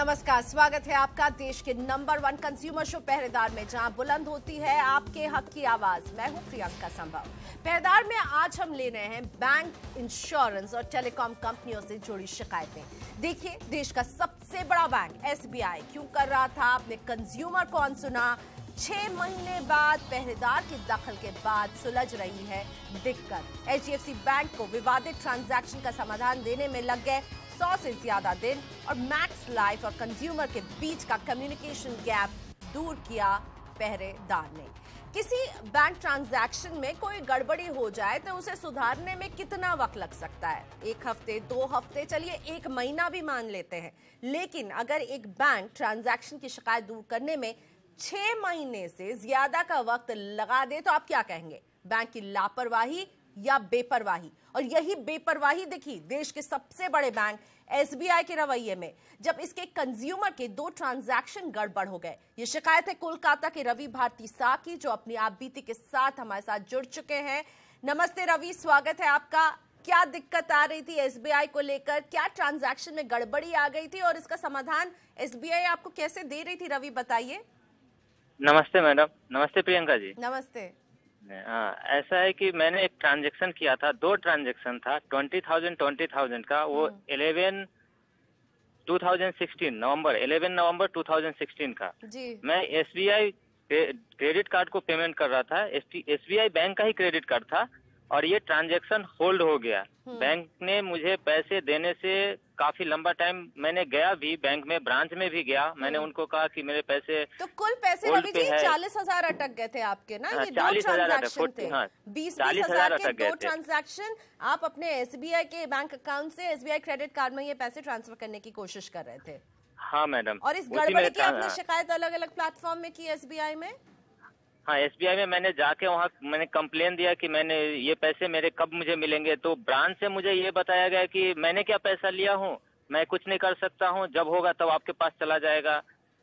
नमस्कार, स्वागत है आपका देश के नंबर 1 कंज्यूमर शो पहरेदार में, जहां बुलंद होती है आपके हक की आवाज। मैं हूं प्रियंका संभव। पहरेदार में आज हम ले रहे हैं बैंक, इंश्योरेंस और टेलीकॉम कंपनियों से जुड़ी शिकायतें। देखिए, देश का सबसे बड़ा बैंक एसबीआई क्यों कर रहा था, अपने कंज्यूमर कौन सुना। 6 महीने बाद पहरेदार की दखल के बाद सुलझ रही है दिक्कत। एचडीएफसी बैंक को विवादित ट्रांजैक्शन का समाधान देने में लग गए 100 से ज्यादा दिन, और मैक्स लाइफ और कंज्यूमर के बीच का कम्युनिकेशन गैप दूर किया पहरेदार ने। किसी बैंक ट्रांजैक्शन में कोई गड़बड़ी हो जाए तो उसे सुधारने में कितना वक्त लग सकता है? 1 हफ्ते, 2 हफ्ते, चलिए 1 महीना भी मान लेते हैं। लेकिन अगर एक बैंक ट्रांजैक्शन की शिकायत दूर करने में 6 महीने से ज्यादा का वक्त लगा दे तो आप क्या कहेंगे? बैंक की लापरवाही या बेपरवाही? और यही बेपरवाही देखी देश के सबसे बड़े बैंक एसबीआई के रवैये में, जब इसके कंज्यूमर के 2 ट्रांजैक्शन गड़बड़ हो गए। ये शिकायत है कोलकाता के रवि भारती शाह की, जो अपनी आपबीती के साथ हमारे साथ जुड़ चुके हैं। नमस्ते रवि, स्वागत है आपका। क्या दिक्कत आ रही थी एसबीआई को लेकर? क्या ट्रांजैक्शन में गड़बड़ी आ गई थी और इसका समाधान एसबीआई आपको कैसे दे रही थी? रवि बताइए। नमस्ते मैडम। नमस्ते प्रियंका जी। नमस्ते। ऐसा है कि मैंने एक ट्रांजैक्शन किया था, 2 ट्रांजैक्शन था, 20,000 का। वो 11 नवंबर 2016 का जी। मैं एसबीआई क्रेडिट कार्ड को पेमेंट कर रहा था। एसबीआई बैंक का ही क्रेडिट कार्ड था और ये ट्रांजैक्शन होल्ड हो गया। बैंक ने मुझे पैसे देने से काफी लंबा टाइम, मैंने गया भी बैंक में, ब्रांच में भी गया। मैंने उनको कहा कि मेरे पैसे, तो कुल पैसे रवि जी 40,000 अटक गए थे आपके ना। ये 2 ट्रांजैक्शन थे, 20,000 के 2 ट्रांजैक्शन। आप अपने एसबीआई के बैंक अकाउंट से एसबीआई क्रेडिट कार्ड में ये पैसे ट्रांसफर करने की कोशिश कर रहे थे। हाँ मैडम। और इस गड़बड़ी की आपने शिकायत अलग अलग प्लेटफॉर्म में की एसबीआई में? हाँ, एसबीआई में मैंने जाके वहाँ मैंने कंप्लेन दिया कि मैंने ये पैसे मेरे कब मुझे मिलेंगे। तो ब्रांच से मुझे ये बताया गया कि मैंने क्या पैसा लिया हूँ, मैं कुछ नहीं कर सकता हूँ, जब होगा तब आपके पास चला जाएगा।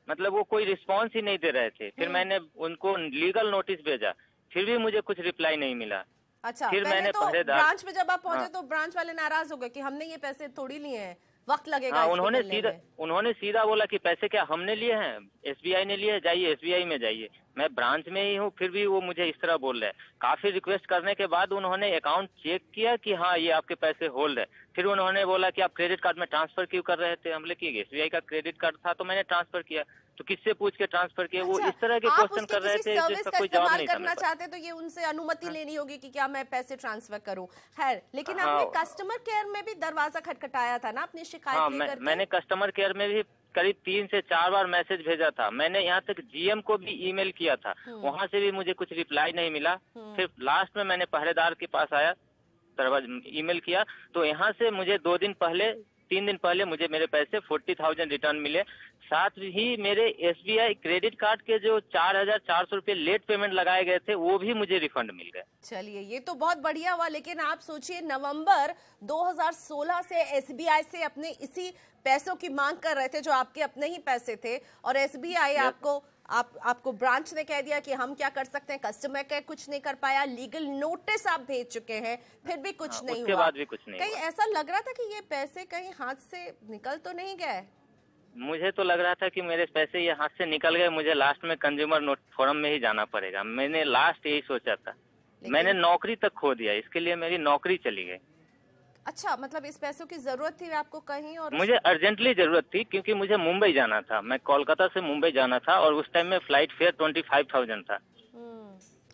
मतलब वो कोई रिस्पांस ही नहीं दे रहे थे। फिर मैंने उनको लीगल नोटिस भेजा, फिर भी मुझे कुछ रिप्लाई नहीं मिला। अच्छा, फिर मैंने तो ब्रांच में जब आप पहुंचे तो ब्रांच वाले नाराज हो गए कि हमने ये पैसे थोड़ी लिए हैं, वक्त लगेगा। हाँ, उन्होंने सीधा बोला कि पैसे क्या हमने लिए हैं, एसबीआई ने लिए, जाइए एसबीआई में जाइए। मैं ब्रांच में ही हूँ, फिर भी वो मुझे इस तरह बोल रहे हैं। काफी रिक्वेस्ट करने के बाद उन्होंने अकाउंट चेक किया कि हाँ ये आपके पैसे होल्ड है। फिर उन्होंने बोला कि आप क्रेडिट कार्ड में ट्रांसफर क्यों कर रहे थे? हम बोले कि एसबीआई का क्रेडिट कार्ड था तो मैंने ट्रांसफर किया। तो किससे पूछ के ट्रांसफर किया? वो इस तरह के क्वेश्चन कर रहे थे जिसका कोई जवाब नहीं था। करना चाहते तो ये उनसे अनुमति लेनी होगी कि क्या मैं पैसे ट्रांसफर करूं। खैर, लेकिन आपने कस्टमर केयर में भी दरवाजा खटखटाया था ना अपनी शिकायत लेकर? मैंने कस्टमर केयर में भी करीब 3 से 4 बार मैसेज भेजा था। मैंने यहाँ तक जीएम को भी ईमेल किया था, वहाँ से भी मुझे कुछ रिप्लाई नहीं मिला। फिर लास्ट में मैंने पहरेदार के पास आया, ईमेल किया, तो यहाँ से मुझे 3 दिन पहले मुझे मेरे पैसे 40,000 रिटर्न मिले। साथ ही मेरे एसबीआई क्रेडिट कार्ड के जो 4,400 रुपये लेट पेमेंट लगाए गए थे वो भी मुझे रिफंड मिल गए। चलिए, ये तो बहुत बढ़िया हुआ। लेकिन आप सोचिए, नवंबर 2016 से एसबीआई से अपने इसी पैसों की मांग कर रहे थे जो आपके अपने ही पैसे थे, और एसबीआई आपको ब्रांच ने कह दिया कि हम क्या कर सकते हैं, कस्टमर केयर कुछ नहीं कर पाया, लीगल नोटिस आप भेज चुके हैं, फिर भी कुछ नहीं हुआ। उसके बाद भी कुछ नहीं। कहीं ऐसा लग रहा था कि ये पैसे कहीं हाथ से निकल तो नहीं गए? मुझे तो लग रहा था कि मेरे पैसे ये हाथ से निकल गए, मुझे लास्ट में कंज्यूमर फोरम में ही जाना पड़ेगा। मैंने लास्ट यही सोचा था। मैंने नौकरी तक खो दिया, इसके लिए मेरी नौकरी चली गई। अच्छा, मतलब इस पैसों की जरूरत थी आपको कहीं? और मुझे अर्जेंटली जरूरत थी क्योंकि मुझे मुंबई जाना था। मैं कोलकाता से मुंबई जाना था और उस टाइम में फ्लाइट फेयर 25,000 था।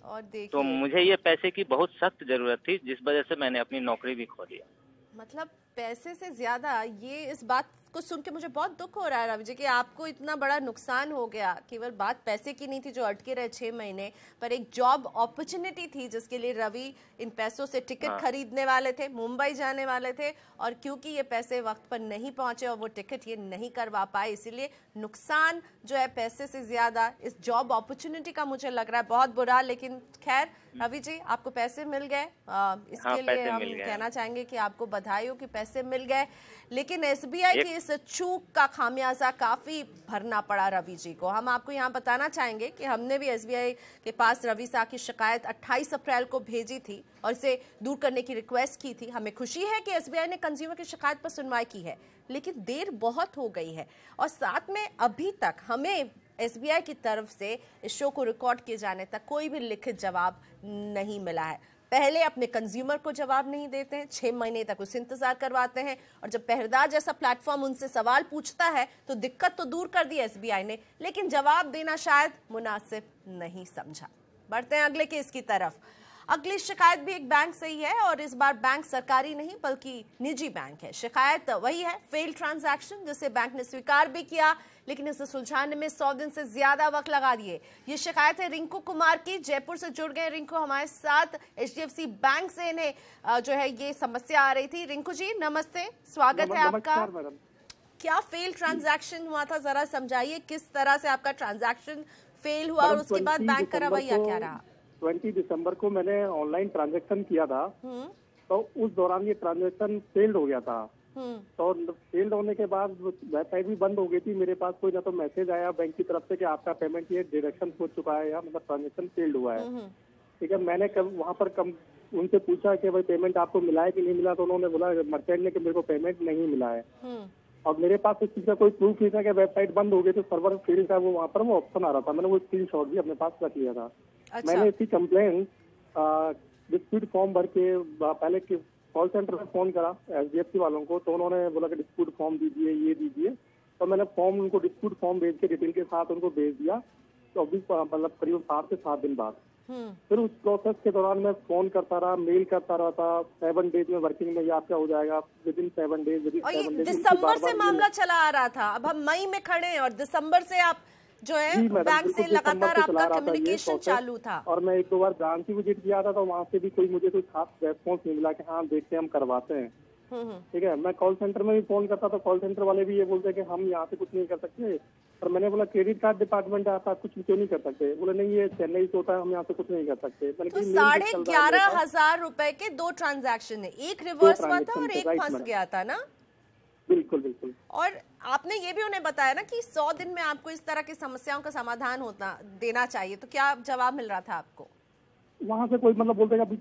और देखिए, तो मुझे ये पैसे की बहुत सख्त जरूरत थी, जिस वजह से मैंने अपनी नौकरी भी खो दिया। मतलब पैसे से ज्यादा, ये इस बात को सुन के मुझे बहुत दुख हो रहा है रवि जी कि आपको इतना बड़ा नुकसान हो गया। केवल बात पैसे की नहीं थी जो अटके रहे 6 महीने, पर एक जॉब अपॉर्चुनिटी थी जिसके लिए रवि इन पैसों से टिकट खरीदने वाले थे, मुंबई जाने वाले थे, और क्योंकि ये पैसे वक्त पर नहीं पहुंचे और वो टिकट ये नहीं करवा पाए, इसीलिए नुकसान जो है पैसे से ज्यादा इस जॉब अपॉर्चुनिटी का मुझे लग रहा है बहुत बुरा। लेकिन खैर रवि जी, आपको पैसे मिल गए, इसके लिए हम कहना चाहेंगे कि आपको बधाई हो कि पैसे मिल गए। लेकिन एसबीआई की इस चूक का खामियाजा काफी भरना पड़ा रवि जी को। हम आपको यहाँ बताना चाहेंगे कि हमने भी एसबीआई के पास रवि साहब की शिकायत 28 अप्रैल को भेजी थी और इसे दूर करने की रिक्वेस्ट की थी। हमें खुशी है कि एसबीआई ने कंज्यूमर की शिकायत पर सुनवाई की है, लेकिन देर बहुत हो गई है और साथ में अभी तक हमें एसबीआई की तरफ से इस शो को रिकॉर्ड किए जाने तक कोई भी लिखित जवाब नहीं मिला है। पहले अपने कंज्यूमर को जवाब नहीं देते हैं, 6 महीने तक उसे इंतजार करवाते हैं और जब पहरेदार जैसा प्लेटफॉर्म उनसे सवाल पूछता है तो दिक्कत तो दूर कर दी एसबीआई ने, लेकिन जवाब देना शायद मुनासिब नहीं समझा। बढ़ते हैं अगले केस की तरफ। अगली शिकायत भी एक बैंक से ही है और इस बार बैंक सरकारी नहीं बल्कि निजी बैंक है। शिकायत वही है, फेल ट्रांजैक्शन, जिसे बैंक ने स्वीकार भी किया लेकिन इसे सुलझाने में 100 दिन से ज्यादा वक्त लगा दिए। ये शिकायत है रिंकू कुमार की, जयपुर से जुड़ गए रिंकू हमारे साथ। एचडीएफसी बैंक से इन्हें जो है ये समस्या आ रही थी। रिंकू जी नमस्ते, स्वागत है आपका। क्या फेल ट्रांजैक्शन हुआ था, जरा समझाइए किस तरह से आपका ट्रांजैक्शन फेल हुआ और उसके बाद बैंक का रवैया क्या रहा? 20 दिसंबर को मैंने ऑनलाइन ट्रांजैक्शन किया था, तो उस दौरान ये ट्रांजैक्शन फेल्ड हो गया था। तो फेल्ड होने के बाद वेबसाइट भी बंद हो गई थी। मेरे पास कोई ना तो मैसेज आया बैंक की तरफ से कि आपका पेमेंट ये डिडक्शन हो चुका है या मतलब ट्रांजैक्शन फेल्ड हुआ है। ठीक है, मैंने वहाँ पर उनसे पूछा कि भाई पेमेंट आपको मिला है कि नहीं मिला, तो उन्होंने बोला मर्चेंट ने कि मेरे को पेमेंट नहीं मिला है। और मेरे पास इस चीज का कोई प्रूफ नहीं था कि वेबसाइट बंद हो गई तो सर्वर फेल था, वो वहाँ पर वो ऑप्शन आ रहा था। मैंने वो स्क्रीनशॉट भी अपने पास रख लिया था। अच्छा। मैंने इसकी कंप्लेन डिस्प्यूट फॉर्म भर के पहले कॉल सेंटर में फोन करा एचडीएफसी वालों को, तो उन्होंने बोला कि डिस्प्यूट फॉर्म दीजिए, ये दीजिए। तो मैंने फॉर्म उनको डिस्प्यूट फॉर्म भेज के डिटेल के साथ उनको भेज दिया, तो अभी मतलब करीब 7 से 7 दिन बाद। फिर उस प्रोसेस के दौरान मैं फोन करता रहा, मेल करता रहा था। 7 डेज में वर्किंग में ये आपका हो जाएगा, विदिन 7 डेज। दिसंबर से मामला चला आ रहा था, अब हम मई में खड़े हैं और दिसंबर से आप जो है बैंक से लगातार आपका कम्युनिकेशन चालू था। और मैं 1-2 बार ब्रांच की विजिट किया था, तो वहाँ से भी मुझे कोई खास रेस्पॉन्स नहीं मिला कि हाँ देखते हम करवाते हैं। ठीक है, मैं कॉल सेंटर में भी फोन करता तो कॉल सेंटर वाले भी ये बोलते हैं कि हम यहाँ से कुछ नहीं कर सकते। और मैंने बोला क्रेडिट कार्ड डिपार्टमेंट है, आप कुछ क्यों नहीं कर सकते? बोले नहीं ये चेन्नई से होता है, हम यहाँ से कुछ नहीं कर सकते। तो 11,500 रुपए के 2 ट्रांजैक्शन है, एक रिवर्स हुआ था और एक फंस गया था ना? बिल्कुल बिल्कुल। और आपने ये भी उन्हें बताया ना कि 100 दिन में आपको इस तरह की समस्याओं का समाधान देना चाहिए, तो क्या जवाब मिल रहा था आपको? वहाँ से कोई मतलब बोलते हैं अभी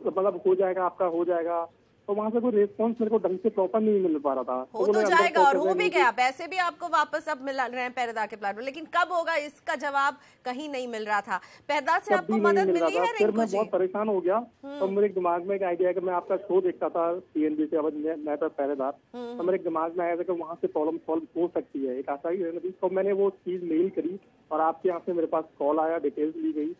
मतलब हो जाएगा, आपका हो जाएगा, तो वहाँ से कोई रिस्पॉन्स मेरे को ढंग से प्रॉपर नहीं मिल पा रहा था। हो तो जाएगा और हो भी गया, पैसे भी आपको वापस अब मिल रहे हैं पहरेदार के प्लान में, लेकिन कब होगा इसका जवाब कहीं नहीं मिल रहा था। पहरेदार से आपको मदद मिली है? फिर मैं बहुत परेशान हो गया, तो मेरे दिमाग में एक आइडिया है कि मैं आपका शो देखता था पीएनबी से, मैं तो पहरेदार, तो मेरे दिमाग में आया था कि वहाँ से प्रॉब्लम सॉल्व हो सकती है एक आसानी। तो मैंने वो चीज मेल करी और आपके यहाँ से मेरे पास कॉल आया, डिटेल्स ली गई।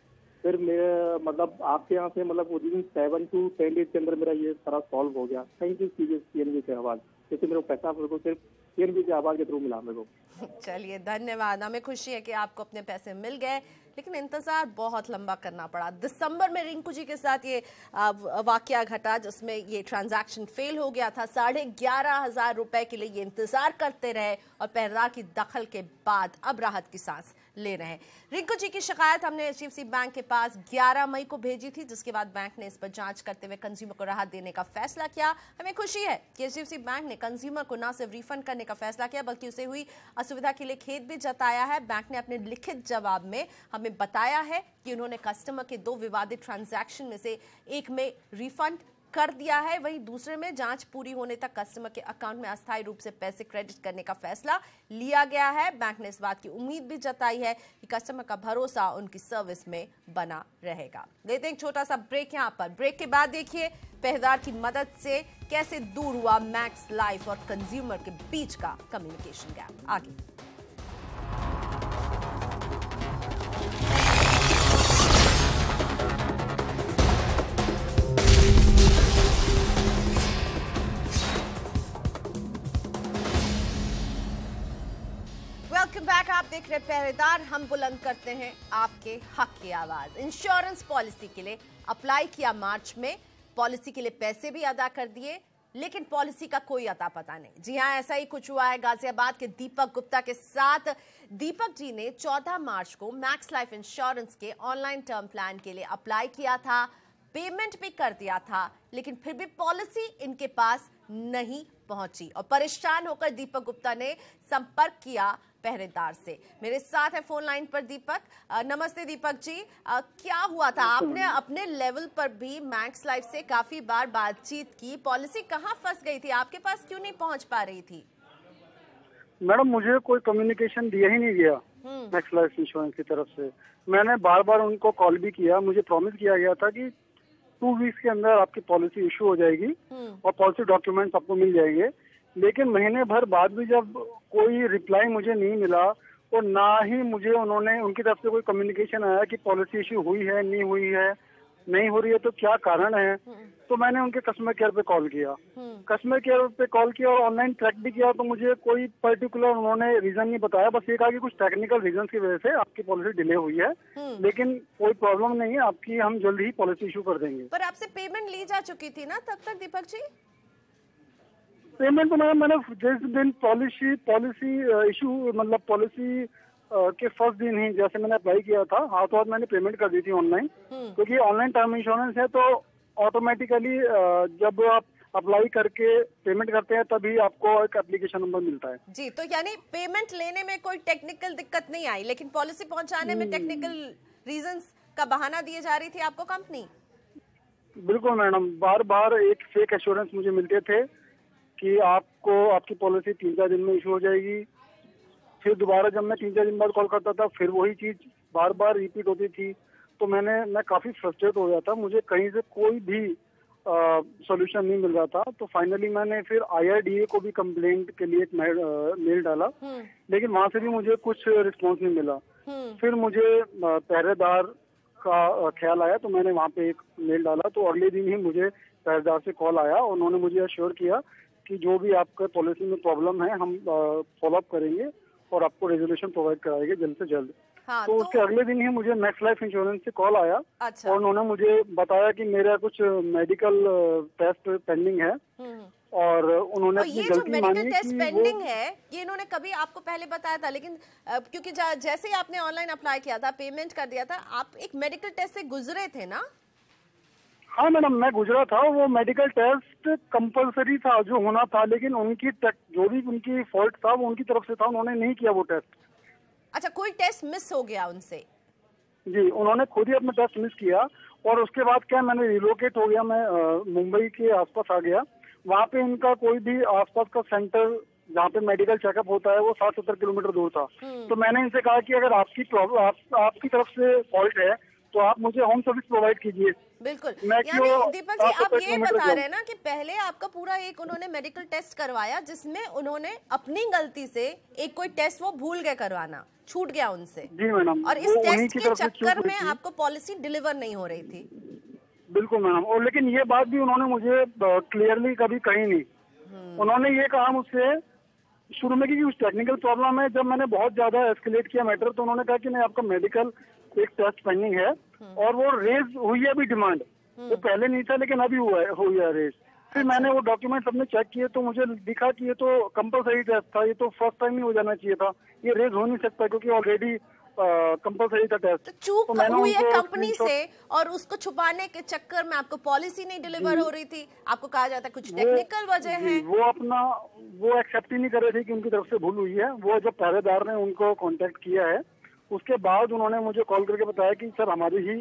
फिर मेरे मतलब आपके यहाँ से मतलब विदिन 7 to 10 डेज के अंदर मेरा ये सारा सॉल्व हो गया। थैंक यू पीएनबी से आवाज, जैसे मेरे को पैसा मेरे को सिर्फ पीएनबी के आवाज के थ्रू मिला मेरे को। चलिए धन्यवाद, हमें खुशी है कि आपको अपने पैसे मिल गए, लेकिन इंतजार बहुत लंबा करना पड़ा। दिसंबर में रिंकू जी के साथ ये वाकया घटा जिसमें ये ट्रांजैक्शन फेल हो गया था। 11,500 रुपए के लिए ये इंतजार करते रहे और पहरेदार की दखल के बाद अब राहत की सांस ले रहे हैं। रिंकू जी की शिकायत हमने एचडीएफसी बैंक के पास 11 मई को भेजी थी, जिसके बाद बैंक ने इस पर जांच करते हुए कंज्यूमर को राहत देने का फैसला किया। हमें खुशी है कि एचडीएफसी बैंक ने कंज्यूमर को न सिर्फ रिफंड करने का फैसला किया बल्कि उसे हुई असुविधा के लिए खेद भी जताया है। बैंक ने अपने लिखित जवाब में हमें बताया है कि उन्होंने कस्टमर के 2 विवादित ट्रांजैक्शन में से एक में रिफंड कर दिया है, वहीं दूसरे में जांच पूरी होने तक कस्टमर के अकाउंट में अस्थायी रूप से पैसे क्रेडिट करने का फैसला लिया गया है। बैंक ने इस बात की उम्मीद भी जताई है कि कस्टमर का भरोसा उनकी सर्विस में बना रहेगा। लेते हैं एक छोटा सा ब्रेक। यहाँ पर ब्रेक के बाद देखिए पहरेदार की मदद से कैसे दूर हुआ मैक्स लाइफ और कंज्यूमर के बीच का कम्युनिकेशन गैप। आगे बैक, आप देख रहे पहरेदार, हम बुलंद करते हैं आपके हक की आवाज। इंश्योरेंस पॉलिसी के लिए अप्लाई किया मार्च में, पॉलिसी के लिए पैसे भी अदा कर दिए, लेकिन पॉलिसी का कोई अता पता नहीं। जी हां, ऐसा ही कुछ हुआ है गाजियाबाद के दीपक गुप्ता के साथ। दीपक जी ने 14 मार्च को मैक्स लाइफ इंश्योरेंस के ऑनलाइन टर्म प्लान के लिए अप्लाई किया था। पेमेंट भी कर दिया था, लेकिन फिर भी पॉलिसी इनके पास नहीं पहुंची और परेशान होकर दीपक गुप्ता ने संपर्क किया पहरेदार से। मेरे साथ है फोन लाइन पर दीपक। नमस्ते दीपक जी, क्या हुआ था? आपने अपने लेवल पर भी मैक्स लाइफ से काफी बार बातचीत की, पॉलिसी कहाँ फंस गई थी? आपके पास क्यों नहीं पहुंच पा रही थी? मैडम, मुझे कोई कम्युनिकेशन दिया ही नहीं गया मैक्स लाइफ इंश्योरेंस की तरफ से। मैंने बार बार उनको कॉल भी किया, मुझे प्रॉमिस किया गया था कि 2 वीक्स के अंदर आपकी पॉलिसी इशू हो जाएगी और पॉलिसी डॉक्यूमेंट्स आपको मिल जाएंगे। लेकिन महीने भर बाद भी जब कोई रिप्लाई मुझे नहीं मिला और ना ही मुझे उनकी तरफ से कोई कम्युनिकेशन आया कि पॉलिसी इशू हुई है, नहीं हो रही है तो क्या कारण है, तो मैंने उनके कस्टमर केयर पे कॉल किया। कस्टमर केयर पे कॉल किया और ऑनलाइन ट्रैक भी किया, तो मुझे कोई पर्टिकुलर उन्होंने रीजन नहीं बताया। बस ये कहा कि कुछ टेक्निकल रीजन की वजह से आपकी पॉलिसी डिले हुई है, लेकिन कोई प्रॉब्लम नहीं है, आपकी हम जल्द ही पॉलिसी इशू कर देंगे। पर आपसे पेमेंट ली जा चुकी थी ना तब तक दीपक जी? पेमेंट तो मैंने जिस दिन पॉलिसी इशू मतलब पॉलिसी के फर्स्ट दिन ही जैसे मैंने अप्लाई किया था, हाथों हाथ मैंने पेमेंट कर दी थी ऑनलाइन, क्योंकि ऑनलाइन टर्म इंश्योरेंस है तो ऑटोमेटिकली जब आप अप्लाई करके पेमेंट करते हैं तभी आपको एक एप्लीकेशन नंबर मिलता है। जी, तो यानी पेमेंट लेने में कोई टेक्निकल दिक्कत नहीं आई, लेकिन पॉलिसी पहुंचाने में टेक्निकल रीजंस का बहाना दिए जा रही थी आपको कंपनी? बिल्कुल मैडम, बार बार एक फेक एश्योरेंस मुझे मिलते थे कि आपकी पॉलिसी 3-4 दिन में इशू हो जाएगी। फिर दोबारा जब मैं 3-4 दिन बाद कॉल करता था, फिर वही चीज बार बार रिपीट होती थी। तो मैं काफी फ्रस्ट्रेट हो गया था, मुझे कहीं से कोई भी सॉल्यूशन नहीं मिल रहा था। तो फाइनली मैंने फिर IRDA को भी कंप्लेंट के लिए एक मेल डाला, लेकिन वहां से भी मुझे कुछ रिस्पॉन्स नहीं मिला। फिर मुझे पहरेदार का ख्याल आया, तो मैंने वहाँ पे एक मेल डाला, तो अगले दिन ही मुझे पहरेदार से कॉल आया। उन्होंने मुझे अश्योर किया कि जो भी आपका पॉलिसी में प्रॉब्लम है हम फॉलो अप करेंगे और आपको रेजोल्यूशन प्रोवाइड कराएंगे जल्द से जल्द। हाँ, तो उसके अगले दिन ही मुझे मैक्स लाइफ इंश्योरेंस से कॉल आया। अच्छा। और उन्होंने मुझे बताया कि मेरा कुछ मेडिकल टेस्ट पेंडिंग है और उन्होंने अपनी गलती मानी। मेडिकल टेस्ट पेंडिंग है ये इन्होंने कभी आपको पहले बताया था, लेकिन क्योंकि जैसे ही आपने ऑनलाइन अप्लाई किया था, पेमेंट कर दिया था, आप एक मेडिकल टेस्ट से गुजरे थे ना? हाँ मैडम, मैं गुजरा था। वो मेडिकल टेस्ट कंपलसरी था, जो होना था, लेकिन जो भी उनकी फॉल्ट था वो उनकी तरफ से था, उन्होंने नहीं किया वो टेस्ट। अच्छा, कोई टेस्ट मिस हो गया उनसे? जी, उन्होंने खुद ही अपना टेस्ट मिस किया और उसके बाद क्या, मैंने रिलोकेट हो गया, मैं मुंबई के आसपास आ गया। वहाँ पे इनका कोई भी आसपास का सेंटर जहाँ पे मेडिकल चेकअप होता है वो 60-70 किलोमीटर दूर था। तो मैंने इनसे कहा कि अगर आपकी प्रॉब्लम आपकी तरफ से फॉल्ट है तो आप मुझे होम सर्विस प्रोवाइड कीजिए। बिल्कुल, यानी दीपक जी आप ये बता रहे हैं ना कि पहले आपका पूरा एक उन्होंने मेडिकल टेस्ट करवाया, जिसमें उन्होंने अपनी गलती से एक कोई टेस्ट वो भूल गए करवाना, छूट गया उनसे। जी मैडम, और इस टेस्ट के चक्कर में आपको पॉलिसी डिलीवर नहीं हो रही थी। बिल्कुल मैडम, और लेकिन ये बात भी उन्होंने मुझे क्लियरली कभी कही नहीं। उन्होंने ये कहा मुझसे शुरू में कि कुछ टेक्निकल प्रॉब्लम है। जब मैंने बहुत ज्यादा एस्केलेट किया मैटर, तो उन्होंने कहा कि नहीं, आपका मेडिकल एक टेस्ट पेंडिंग है और वो रेज हुई है अभी डिमांड। वो पहले नहीं था लेकिन अभी हुई है रेज। फिर मैंने वो डॉक्यूमेंट्स अपने चेक किए तो मुझे दिखा कि ये तो कंपलसरी टेस्ट था, ये तो फर्स्ट टाइम ही हो जाना चाहिए था, ये रेज हो नहीं सकता क्योंकि ऑलरेडी कंपलसरी था टेस्ट। तो चूक हुई है कंपनी से और उसको छुपाने के चक्कर में आपको पॉलिसी नहीं डिलीवर हो रही थी। आपको कहा जाता है कुछ टेक्निकल वजह है। वो एक्सेप्ट ही नहीं कर रहे थे कि उनकी तरफ से भूल हुई है। वो जब पहरेदार ने उनको कांटेक्ट किया है, उसके बाद उन्होंने मुझे कॉल करके बताया कि सर हमारी ही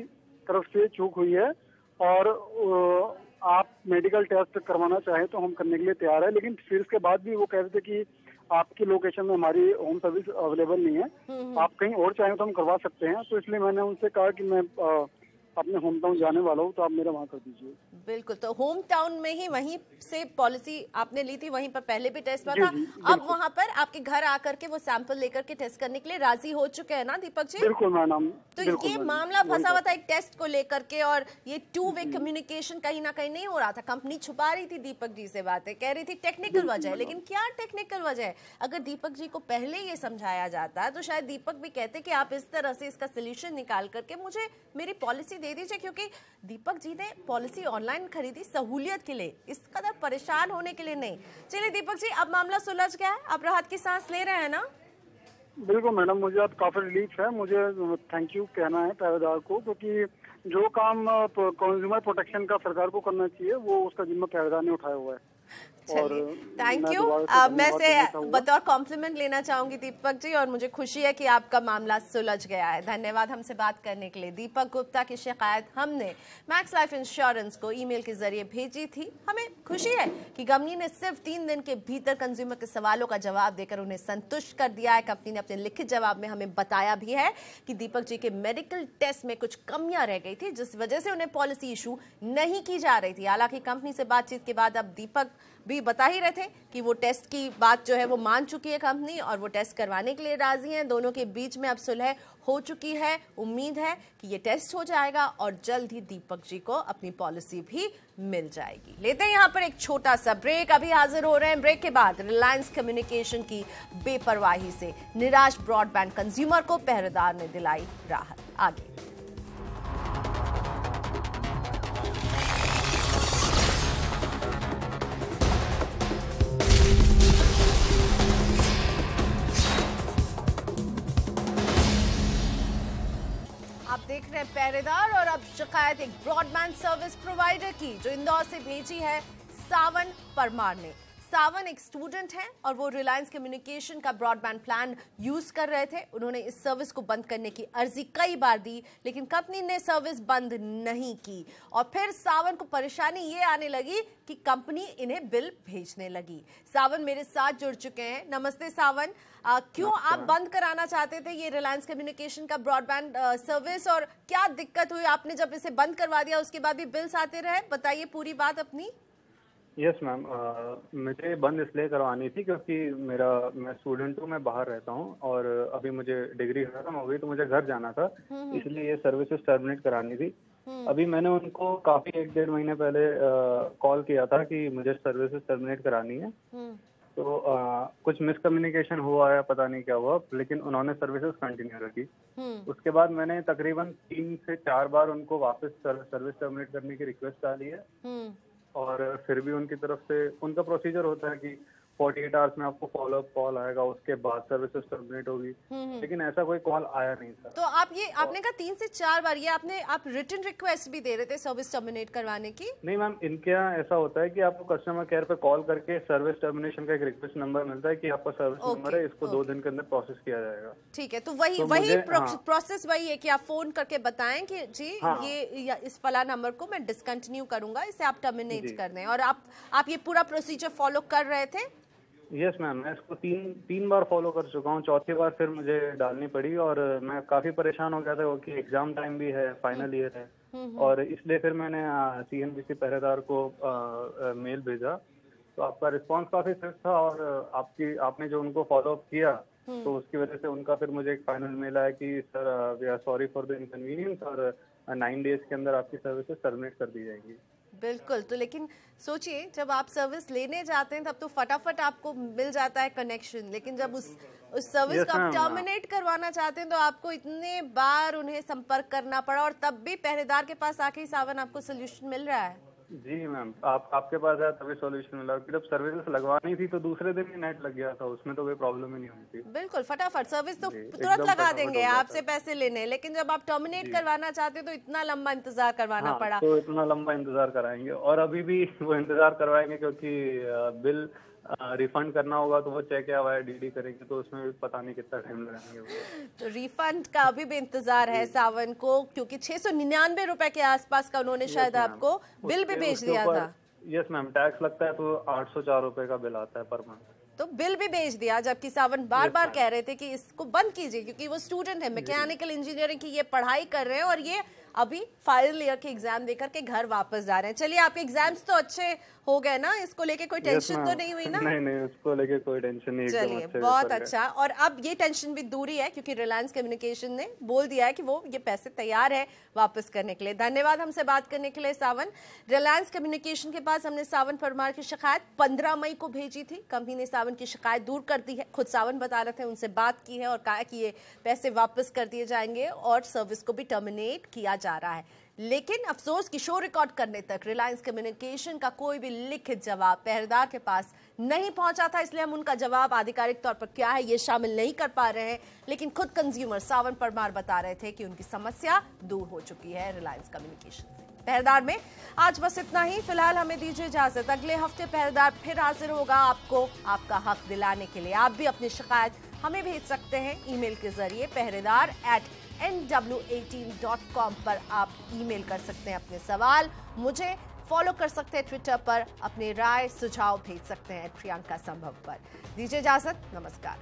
तरफ से चूक हुई है और आप मेडिकल टेस्ट करवाना चाहें तो हम करने के लिए तैयार है। लेकिन फिर उसके बाद भी वो कह रहे थे कि आपकी लोकेशन में हमारी होम सर्विस अवेलेबल नहीं है, आप कहीं और चाहें तो हम करवा सकते हैं। तो इसलिए मैंने उनसे कहा कि मैं अपने होम टाउन जाने वाला हूँ, तो आप मेरा वहाँ कर दीजिए। बिल्कुल, तो होम टाउन में ही वहीं से पॉलिसी आपने ली थी, वहीं पर पहले भी टेस्ट हुआ था। अब वहाँ पर आपके घर आकर के वो सैंपल लेकर के टेस्ट करने के लिए राजी हो चुके हैं ना दीपक जी? बिल्कुल मैडम। तो ये मामला फंसा हुआ था एक टेस्ट को लेकर के, और ये 2 वे कम्युनिकेशन कहीं ना कहीं नहीं हो रहा था। कंपनी छुपा रही थी दीपक जी से बातें, कह रही थी टेक्निकल वजह है, लेकिन क्या टेक्निकल वजह है? अगर दीपक जी को पहले ये समझाया जाता तो शायद दीपक भी कहते कि आप इस तरह से इसका सोल्यूशन निकाल करके मुझे मेरी पॉलिसी दे दीजिए, क्योंकि दीपक जी ने पॉलिसी ऑनलाइन खरीदी सहूलियत के लिए, इस कदर परेशान होने के लिए नहीं। चलिए दीपक जी, अब मामला सुलझ गया है, अब राहत की सांस ले रहे हैं ना? बिल्कुल मैडम, मुझे अब काफी रिलीफ है। मुझे थैंक यू कहना है पहरेदार को, क्योंकि जो काम कंज्यूमर प्रोटेक्शन का सरकार को करना चाहिए वो उसका जिम्मा पहरेदार ने उठाया हुआ है। और थैंक यू। मैं से बतौर कॉम्प्लीमेंट लेना चाहूंगी दीपक जी, और मुझे खुशी है कि आपका मामला सुलझ गया है। धन्यवाद हमसे बात करने के लिए। दीपक गुप्ता की शिकायत हमने मैक्स लाइफ इंश्योरेंस को ईमेल के जरिए भेजी थी। हमें खुशी है कि कंपनी ने सिर्फ 3 दिन के भीतर कंज्यूमर के सवालों का जवाब देकर उन्हें संतुष्ट कर दिया है। कंपनी ने अपने लिखित जवाब में हमें बताया भी है कि दीपक जी के मेडिकल टेस्ट में कुछ कमियां रह गई थी, जिस वजह से उन्हें पॉलिसी इशू नहीं की जा रही थी। हालांकि कंपनी से बातचीत के बाद अब दीपक भी बता ही रहे थे कि वो टेस्ट की बात जो है वो मान चुकी है कंपनी, और वो टेस्ट करवाने के लिए राजी हैं। दोनों के बीच में अब सुलह हो चुकी है। उम्मीद है कि ये टेस्ट हो जाएगा और जल्द ही दीपक जी को अपनी पॉलिसी भी मिल जाएगी। लेते हैं यहाँ पर एक छोटा सा ब्रेक। अभी हाजिर हो रहे हैं ब्रेक के बाद। रिलायंस कम्युनिकेशन की बेपरवाही से निराश ब्रॉडबैंड कंज्यूमर को पहरेदार ने दिलाई राहत। आगे देख रहे हैं पहरेदार, और अब शिकायत एक ब्रॉडबैंड सर्विस प्रोवाइडर की जो इंदौर से भेजी है सावन परमार ने। सावन एक स्टूडेंट हैं और वो रिलायंस कम्युनिकेशन का ब्रॉडबैंड प्लान यूज कर रहे थे। उन्होंने इस सर्विस को बंद करने की अर्जी कई बार दी, लेकिन कंपनी ने सर्विस बंद नहीं की। और फिर सावन को परेशानी ये आने लगी कि कंपनी इन्हें बिल भेजने लगी। सावन मेरे साथ जुड़ चुके हैं। नमस्ते सावन, क्यों आप बंद कराना चाहते थे ये रिलायंस कम्युनिकेशन का ब्रॉडबैंड सर्विस, और क्या दिक्कत हुई? आपने जब इसे बंद करवा दिया उसके बाद भी बिल्स आते रहे, बताइए पूरी बात अपनी। यस मैम, मुझे बंद इसलिए करवानी थी क्योंकि मैं स्टूडेंट हूँ, मैं बाहर रहता हूँ और अभी मुझे डिग्री खत्म हो गई तो मुझे घर जाना था, इसलिए ये सर्विसेज टर्मिनेट करानी थी। अभी मैंने उनको काफी 1-1.5 महीने पहले कॉल किया था कि मुझे सर्विसेज टर्मिनेट करानी है, तो कुछ मिसकम्युनिकेशन हुआ है, पता नहीं क्या हुआ, लेकिन उन्होंने सर्विसेज कंटिन्यू रखी। उसके बाद मैंने तकरीबन 3 से 4 बार उनको वापस सर्विस टर्मिनेट करने की रिक्वेस्ट डाली है, और फिर भी उनकी तरफ से उनका प्रोसीजर होता है कि 48 आवर्स में आपको फॉलो अप कॉल आएगा, उसके बाद सर्विसेज टर्मिनेट होगी, लेकिन ऐसा कोई कॉल आया नहीं था। तो आपने कहा 3 से 4 बार, ये आप रिटन रिक्वेस्ट भी दे रहे थे सर्विस टर्मिनेट करवाने की? नहीं मैम, इनके यहाँ ऐसा होता है कि आपको कस्टमर केयर पे कॉल करके सर्विस टर्मिनेशन का एक रिक्वेस्ट नंबर मिलता है कि आपका सर्विस नंबर है, इसको 2 दिन के अंदर प्रोसेस किया जाएगा। ठीक है, तो वही प्रोसेस वही है कि आप फोन करके बताएं कि जी ये इस फला नंबर को मैं डिसकंटिन्यू करूंगा, इसे आप टर्मिनेट कर दें, और आप ये पूरा प्रोसीजर फॉलो कर रहे थे? यस मैम, मैं इसको तीन बार फॉलो कर चुका हूँ, चौथी बार फिर मुझे डालनी पड़ी, और मैं काफी परेशान हो गया था क्योंकि एग्जाम टाइम भी है, फाइनल ईयर है, और इसलिए फिर मैंने CNBC पहरेदार को मेल भेजा, तो आपका रिस्पांस काफी स्विफ्ट था, और आपने जो उनको फॉलो अप किया तो उसकी वजह से उनका फिर मुझे एक फाइनल मेल आया कि sir we are sorry for the inconvenience, और 9 डेज के अंदर आपकी सर्विसेज टर्मिनेट कर दी जाएंगी। बिल्कुल, तो लेकिन सोचिए जब आप सर्विस लेने जाते हैं तब तो फटाफट आपको मिल जाता है कनेक्शन, लेकिन जब उस सर्विस को आप टर्मिनेट करवाना चाहते हैं तो आपको इतने बार उन्हें संपर्क करना पड़ा, और तब भी पहरेदार के पास आके ही सावन आपको सोल्यूशन मिल रहा है। जी मैम, आपके पास है तभी सॉल्यूशन मिला। जब सर्विस लगवानी थी तो दूसरे दिन ही नेट लग गया था, उसमें तो कोई प्रॉब्लम ही नहीं हुई थी। बिल्कुल, फटाफट सर्विस तो तुरंत लगा देंगे, आपसे पैसे लेने, लेकिन जब आप टर्मिनेट करवाना चाहते हो तो इतना लंबा इंतजार करवाना पड़ा। तो इतना लंबा इंतजार कराएंगे, और अभी भी वो इंतजार करवाएंगे क्योंकि बिल रिफंड करना होगा तो वो चेक या वाया DD करेंगे, तो उसमें भी पता नहीं कितना टाइम लगाएंगे। तो रिफंड का अभी भी इंतजार है सावन को, क्योंकि 699 रुपए के आसपास का उन्होंने शायद आपको बिल भी भेज दिया था। यस मैम, टैक्स लगता है तो 804 रुपए का बिल आता है पर मंथ, तो बिल भी भेज दिया, जबकि सावन बार बार कह रहे थे कि इसको बंद कीजिए, क्योंकि वो स्टूडेंट है, मैकेनिकल इंजीनियरिंग की ये पढ़ाई कर रहे हैं, और ये अभी फाइनल ईयर के एग्जाम देकर के घर वापस जा रहे हैं। चलिए, आपके एग्जाम्स तो अच्छे हो गए ना, इसको लेके कोई टेंशन तो नहीं हुई ना? नहीं, उसको लेके कोई टेंशन नहीं। चलिए, बहुत अच्छा। और अब ये टेंशन भी दूरी है क्योंकि रिलायंस कम्युनिकेशन ने बोल दिया है कि वो ये पैसे तैयार है वापस करने के लिए। धन्यवाद हमसे बात करने के लिए सावन। रिलायंस कम्युनिकेशन के पास हमने सावन परमार की शिकायत 15 मई को भेजी थी। कंपनी ने सावन की शिकायत दूर कर दी है, खुद सावन बता रहे थे, उनसे बात की है और कहा कि ये पैसे वापस कर दिए जाएंगे और सर्विस को भी टर्मिनेट किया जा रहा है। लेकिन अफसोस कि शो रिकॉर्ड करने तक रिलायंस कम्युनिकेशन का कोई भी लिखित जवाब पहरेदार के पास नहीं पहुंचा था, इसलिए हम उनका जवाब आधिकारिक तौर पर क्या है ये शामिल नहीं कर पा रहे हैं। लेकिन खुद कंज्यूमर सावन परमार बता रहे थे कि उनकी समस्या दूर हो चुकी है रिलायंस कम्युनिकेशन से। पहरेदार में आज बस इतना ही। फिलहाल हमें दीजिए इजाजत। अगले हफ्ते पहरेदार फिर हाजिर होगा आपको आपका हक दिलाने के लिए। आप भी अपनी शिकायत हमें भेज सकते हैं ईमेल के जरिए। pehredar@nw18.com पर आप ईमेल कर सकते हैं अपने सवाल। मुझे फॉलो कर सकते हैं ट्विटर पर, अपनी राय सुझाव भेज सकते हैं प्रियंका संभव पर। दीजिए इजाजत, नमस्कार।